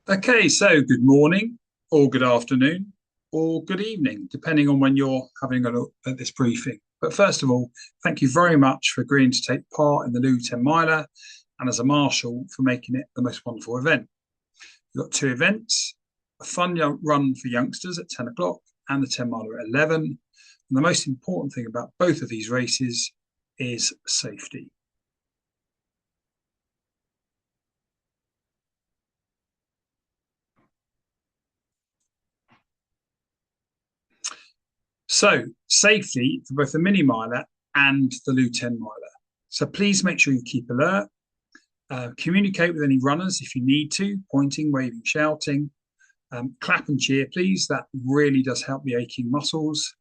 Okay, so good morning, or good afternoon, or good evening, depending on when you're having a look at this briefing. But first of all, thank you very much for agreeing to take part in the Looe 10 miler and as a marshal for making it the most wonderful event. We've got two events, a fun run for youngsters at 10 o'clock and the 10 miler at 11. And the most important thing about both of these races is safety. So, safely for both the mini miler and the Looe 10 miler. So, please make sure you keep alert. Communicate with any runners if you need to, pointing, waving, shouting. Clap and cheer, please. That really does help the aching muscles.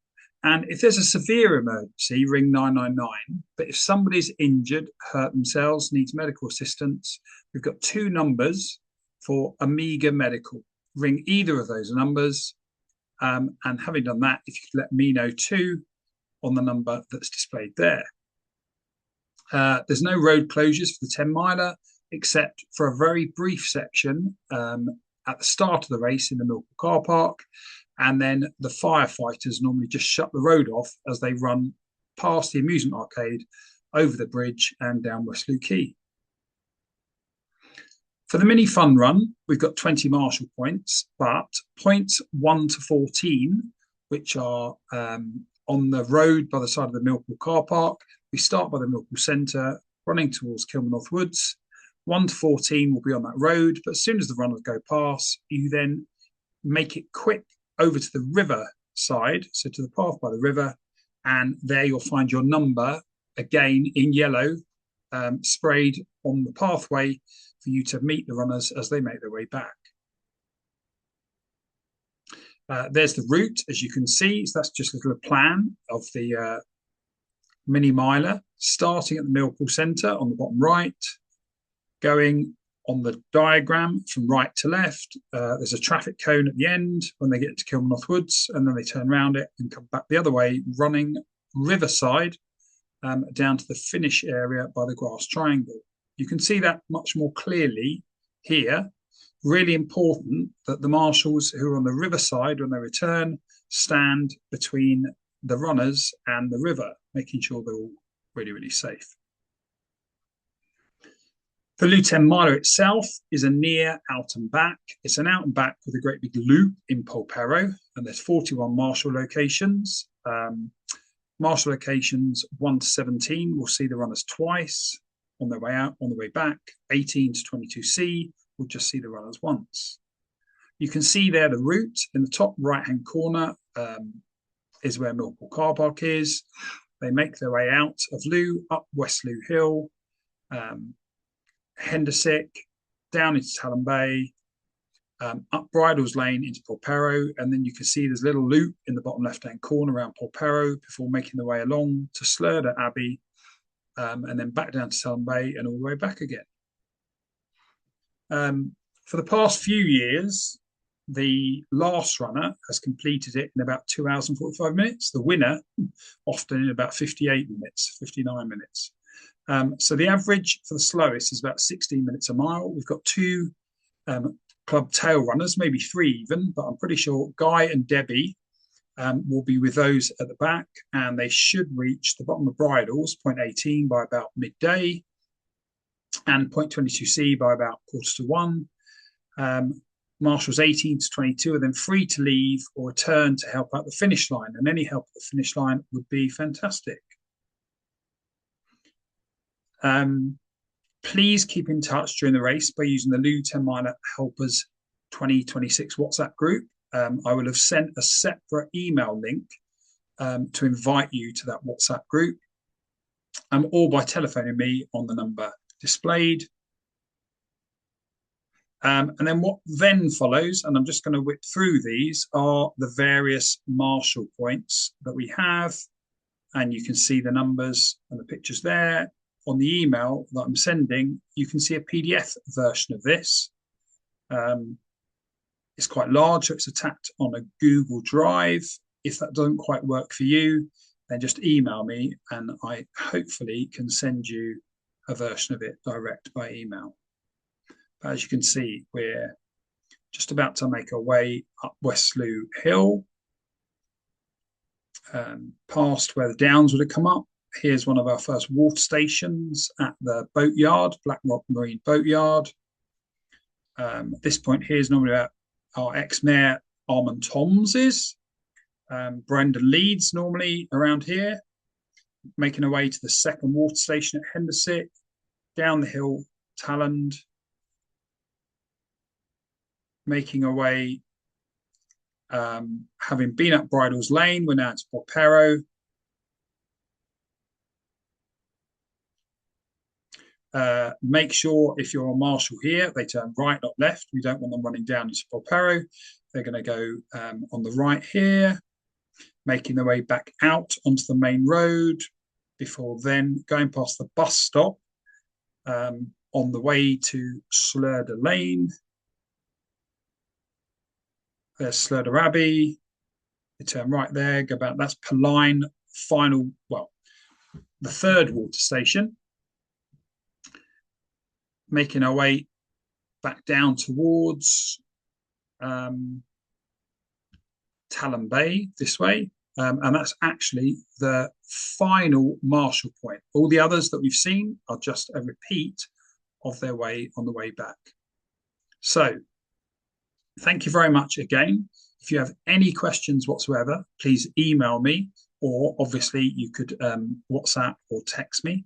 And if there's a severe emergency, ring 999. But if somebody's injured, hurt themselves, needs medical assistance, we've got two numbers for Amiga Medical. Ring either of those numbers. And having done that, if you could let me know too on the number that's displayed there. There's no road closures for the 10 miler, except for a very brief section at the start of the race in the Millpool car park. And then the firefighters normally just shut the road off as they run past the amusement arcade, over the bridge and down West Looe Quay. For the mini fun run, we've got 20 marshal points, but points 1 to 14, which are on the road by the side of the Millpool car park. We start by the Millpool Centre, running towards Kilmarnock Woods. 1 to 14 will be on that road, but as soon as the runners go past, you then make it quick over to the river side, so to the path by the river, and there you'll find your number, again in yellow, sprayed on the pathway for you to meet the runners as they make their way back. There's the route, as you can see. So that's just a little plan of the mini miler, starting at the Millpool Centre on the bottom right, going on the diagram from right to left. There's a traffic cone at the end when they get to Kilmarnock Woods, and then they turn around it and come back the other way, running riverside down to the finish area by the grass triangle. You can see that much more clearly here. Really important that the marshals who are on the riverside when they return stand between the runners and the river, making sure they're all really, really safe. The Looe 10 miler itself is a near out and back. It's an out and back with a great big loop in Polperro, and there's 41 marshal locations. Marshal locations 1 to 17 will see the runners twice on their way out, on the way back. 18 to 22C will just see the runners once. You can see there the route in the top right-hand corner is where Millpool Car Park is. They make their way out of Looe, up West Looe Hill, Hendersick, down into Talon Bay, up Bridles Lane into Polperro, and then you can see there's a little loop in the bottom left-hand corner around Polperro before making their way along to Slurder Abbey, and then back down to Talon Bay and all the way back again. For the past few years, the last runner has completed it in about 2 hours and 45 minutes. The winner, often in about 58 minutes, 59 minutes. So the average for the slowest is about 16 minutes a mile. We've got two club tail runners, maybe three even, but I'm pretty sure Guy and Debbie will be with those at the back, and they should reach the bottom of Bridles, point 18, by about midday, and point 22C by about 1:45. Marshals 18 to 22 are then free to leave or return to help out the finish line, and any help at the finish line would be fantastic. Please keep in touch during the race by using the Looe 10 miler helpers 2026 WhatsApp group. I will have sent a separate email link to invite you to that WhatsApp group, or by telephoning me on the number displayed. And then what then follows, and I'm just going to whip through these, are the various marshal points that we have. And you can see the numbers and the pictures there. On the email that I'm sending, you can see a PDF version of this. It's quite large, so it's attached on a Google Drive. If that doesn't quite work for you, then just email me and I hopefully can send you a version of it direct by email. As you can see, we're Just about to make our way up West Looe Hill, past where the downs would have come up. Here's one of our first water stations at the boatyard, Black Rock Marine Boatyard. At this point here is normally our ex-mayor Armand Toms is. Brendan Leeds normally around here, making our way to the second water station at Hendersick, down the hill, Talland, making our way, having been up Bridles Lane, we're now to Porpero. Make sure if you're on Marshall here, they turn right, not left. We don't want them running down into Porpero. They're going to go on the right here, making their way back out onto the main road before then going past the bus stop on the way to Slurder Lane. There's Slurder Abbey. They turn right there, go back. That's Paline, final, well, the third water station. Making our way back down towards Talon Bay this way. And that's actually the final Marshall point. All the others that we've seen are just a repeat of their way on the way back. So thank you very much again. If you have any questions whatsoever, please email me, or obviously you could WhatsApp or text me.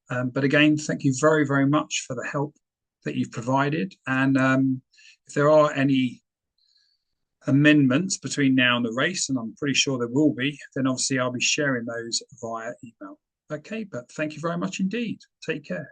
But again, thank you very, very much for the help that you've provided. And if there are any amendments between now and the race, and I'm pretty sure there will be, then obviously I'll be sharing those via email. Okay, but thank you very much indeed. Take care.